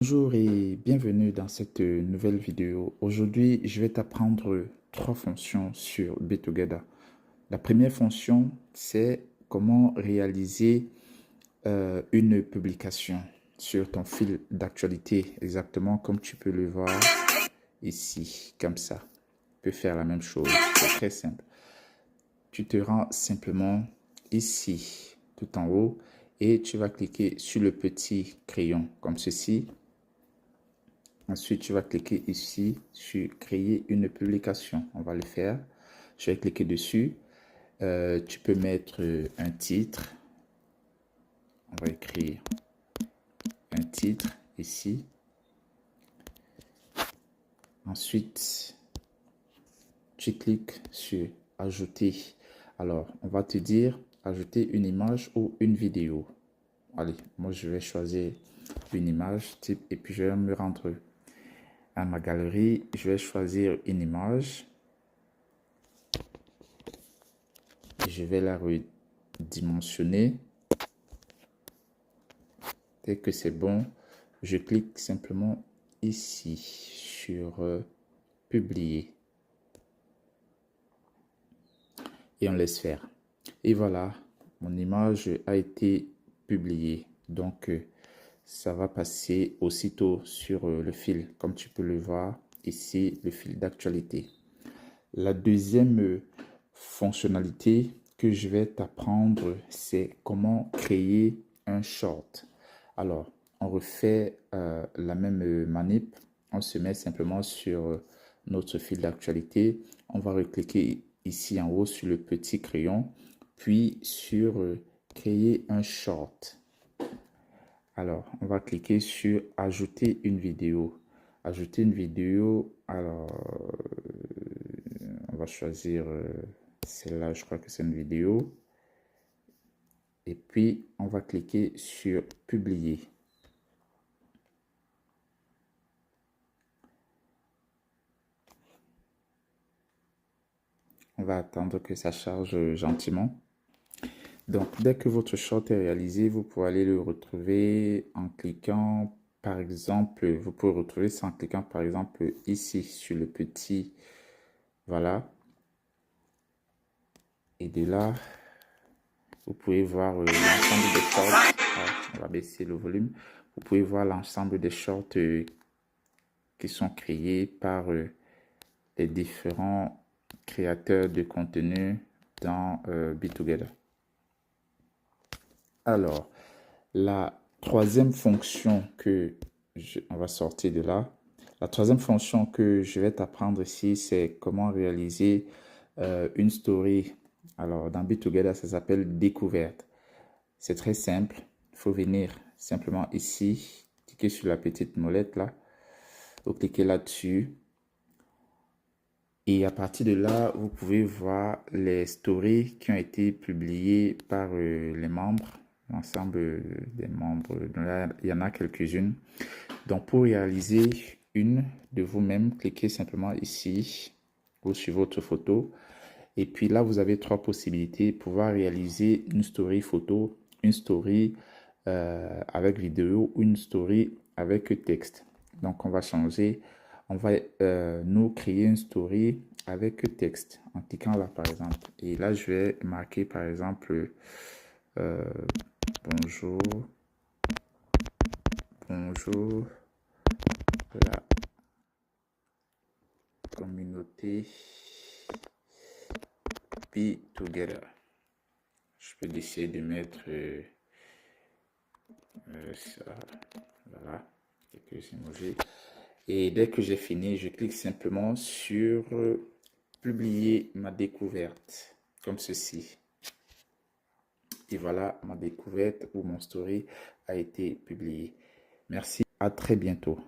Bonjour et bienvenue dans cette nouvelle vidéo. Aujourd'hui, je vais t'apprendre trois fonctions sur BeTogether. La première fonction, c'est comment réaliser une publication sur ton fil d'actualité, exactement comme tu peux le voir ici, comme ça. Tu peux faire la même chose, c'est très simple. Tu te rends simplement ici, tout en haut, et tu vas cliquer sur le petit crayon, comme ceci. Ensuite, tu vas cliquer ici sur créer une publication. On va le faire. Je vais cliquer dessus. Tu peux mettre un titre. On va écrire un titre ici. Ensuite, tu cliques sur ajouter. Alors, on va te dire ajouter une image ou une vidéo. Allez, moi je vais choisir une image type et puis je vais me rendre à ma galerie. Je vais choisir une image. Je vais la redimensionner. Dès que c'est bon, je clique simplement ici sur publier et on laisse faire. Et voilà, mon image a été publiée. Donc, ça va passer aussitôt sur le fil, comme tu peux le voir ici, le fil d'actualité. La deuxième fonctionnalité que je vais t'apprendre, c'est comment créer un short. Alors, on refait la même manip. On se met simplement sur notre fil d'actualité. On va recliquer ici en haut sur le petit crayon, puis sur créer un short. Alors, on va cliquer sur ajouter une vidéo. Ajouter une vidéo, alors on va choisir celle-là, je crois que c'est une vidéo. Et puis, on va cliquer sur publier. On va attendre que ça charge gentiment. Donc, dès que votre short est réalisé, vous pouvez aller le retrouver en cliquant, par exemple, vous pouvez retrouver ça en cliquant, par exemple, ici, sur le petit, voilà. Et de là, vous pouvez voir l'ensemble des shorts. On va baisser le volume. Vous pouvez voir l'ensemble des shorts qui sont créés par les différents créateurs de contenu dans BeTogether. Alors, la troisième fonction on va sortir de là. La troisième fonction que je vais t'apprendre ici, c'est comment réaliser une story. Alors, dans BeTogether, ça s'appelle découverte. C'est très simple. Il faut venir simplement ici, cliquer sur la petite molette là. Vous cliquez là-dessus. Et à partir de là, vous pouvez voir les stories qui ont été publiées par les membres, l'ensemble des membres. Là, il y en a quelques-unes. Donc, pour réaliser une de vous-même, cliquez simplement ici ou sur votre photo. Et puis là, vous avez trois possibilités. Pouvoir réaliser une story photo, une story avec vidéo ou une story avec texte. Donc, on va changer. On va nous créer une story avec texte en cliquant là, par exemple. Et là, je vais marquer, par exemple, bonjour, bonjour, la communauté BeTogether. Je peux décider de mettre ça, voilà, quelques emojis. Et dès que j'ai fini, je clique simplement sur publier ma découverte, comme ceci. Et voilà, ma découverte ou mon story a été publié. Merci, à très bientôt.